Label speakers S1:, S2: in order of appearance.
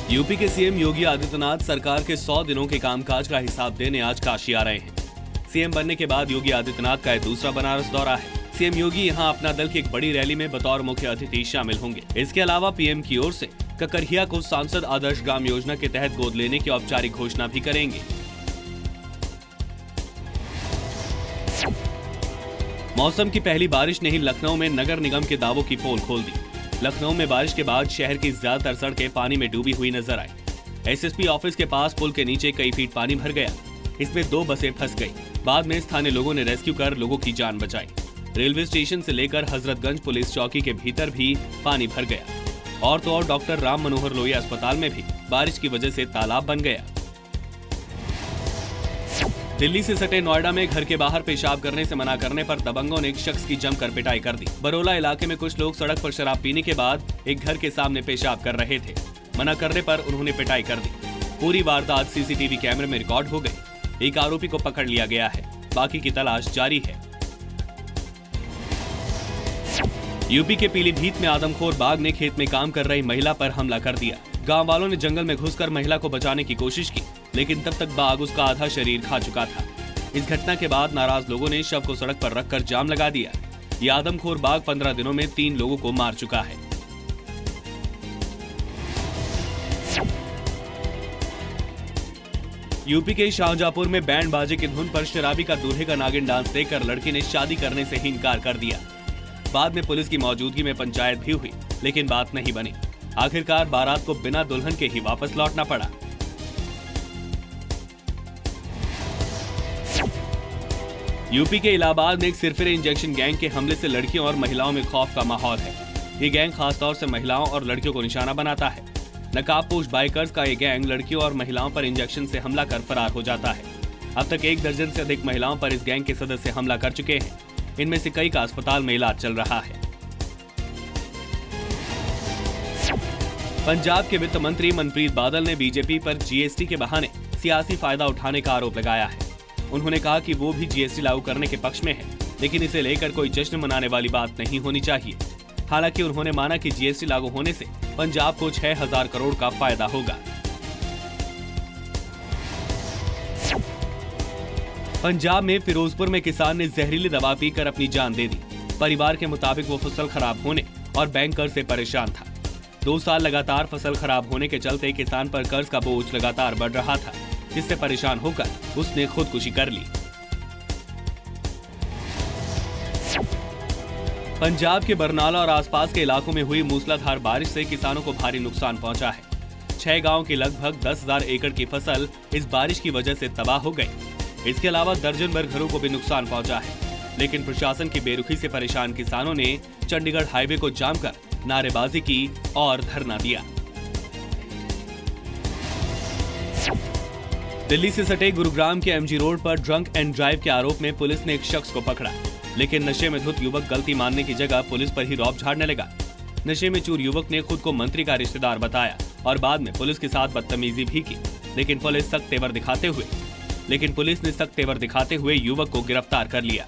S1: UP के CM Yogi Adityanath सरकार के 100 दिनों के कामकाज का हिसाब देने आज काशी आ रहे हैं। सीएम बनने के बाद योगी आदित्यनाथ का यह दूसरा बनारस दौरा है। सीएम योगी यहां अपना दल की एक बड़ी रैली में बतौर मुख्य अतिथि शामिल होंगे। इसके अलावा पीएम की ओर से ककरहिया को सांसद आदर्श ग्राम योजना के तहत गोद लेने की औपचारिक घोषणा भी करेंगे। मौसम की पहली बारिश ने ही लखनऊ में नगर निगम के दावों की पोल खोल दी। लखनऊ में बारिश के बाद शहर की ज्यादातर सड़कें पानी में डूबी हुई नजर आई। एसएसपी ऑफिस के पास पुल के नीचे कई फीट पानी भर गया। इसमें 2 बसें फंस गई। बाद में स्थानीय लोगों ने रेस्क्यू कर लोगों की जान बचाई। रेलवे स्टेशन से लेकर हजरतगंज पुलिस चौकी के भीतर भी पानी भर गया। और तो और डॉक्टर राम मनोहर लोहिया अस्पताल में भी बारिश की वजह से तालाब बन गया। दिल्ली से सटे नोएडा में घर के बाहर पेशाब करने से मना करने पर दबंगों ने एक शख्स की जमकर पिटाई कर दी। बरोला इलाके में कुछ लोग सड़क पर शराब पीने के बाद एक घर के सामने पेशाब कर रहे थे। मना करने पर उन्होंने पिटाई कर दी। पूरी वारदात सीसीटीवी कैमरे में रिकॉर्ड हो गई। एक आरोपी को पकड़ लिया गया है। बाकी की तलाश जारी है। यूपी के पीलीभीत में आदमखोर बाघ ने खेत में काम कर रही महिला पर हमला कर दिया। गांव वालों ने जंगल में घुसकर महिला को बचाने की कोशिश की, लेकिन तब तक बाघ उसका आधा शरीर खा चुका था। इस घटना के बाद नाराज लोगों ने शव को सड़क पर रखकर जाम लगा दिया। ये आदमखोर बाघ 15 दिनों में 3 लोगों को मार चुका है। यूपी के शाहजहांपुर में बैंड बाजे की धुन पर शराबी का दूल्हे का नागिन डांस देखकर लड़की ने शादी करने से ही इनकार कर दिया। बाद में पुलिस की मौजूदगी में पंचायत भी हुई, लेकिन बात नहीं बनी। आखिरकार बारात को बिना दुल्हन के ही वापस लौटना पड़ा। यूपी के इलाहाबाद में एक सिरफिरे इंजेक्शन गैंग के हमले से लड़कियों और महिलाओं में खौफ का माहौल है। ये गैंग खासतौर से महिलाओं और लड़कियों को निशाना बनाता है। नकाबपोश बाइकर्स का ये गैंग लड़कियों और महिलाओं पर इंजेक्शन से हमला कर फरार हो जाता है। अब तक 1 दर्जन से अधिक महिलाओं पर इस गैंग के सदस्य हमला कर चुके हैं। इनमें से कई का अस्पताल में इलाज चल रहा है। पंजाब के वित्त मंत्री मनप्रीत बादल ने बीजेपी पर जीएसटी के बहाने सियासी फायदा उठाने का आरोप लगाया है। उन्होंने कहा कि वो भी जीएसटी लागू करने के पक्ष में है, लेकिन इसे लेकर कोई जश्न मनाने वाली बात नहीं होनी चाहिए। हालांकि उन्होंने माना कि जीएसटी लागू होने से पंजाब को 6000 करोड़ का फायदा होगा। पंजाब में फिरोजपुर में किसान ने जहरीली दवा पीकर अपनी जान दे दी। परिवार के मुताबिक वो फसल खराब होने और बैंक कर्ज से परेशान था। 2 साल लगातार फसल खराब होने के चलते किसान पर कर्ज का बोझ लगातार बढ़ रहा था, जिससे परेशान होकर उसने खुदकुशी कर ली। पंजाब के बरनाला और आसपास के इलाकों में हुई मूसलाधार बारिश से किसानों को भारी नुकसान पहुंचा है। 6 गांव की लगभग 10,000 एकड़ की फसल इस बारिश की वजह से तबाह हो गई। इसके अलावा दर्जन भर घरों को भी नुकसान पहुंचा है। लेकिन प्रशासन की बेरुखी से परेशान किसानों ने चंडीगढ़ हाईवे को जाम कर नारेबाजी की और धरना दिया। दिल्ली से सटे गुरुग्राम के एमजी रोड पर ड्रंक एंड ड्राइव के आरोप में पुलिस ने एक शख्स को पकड़ा, लेकिन नशे में धुत युवक गलती मानने की जगह पुलिस पर ही रौब झाड़ने लगा। नशे में चूर युवक ने खुद को मंत्री का रिश्तेदार बताया और बाद में पुलिस के साथ बदतमीजी भी की, लेकिन पुलिस ने सख्त तेवर दिखाते हुए युवक को गिरफ्तार कर लिया।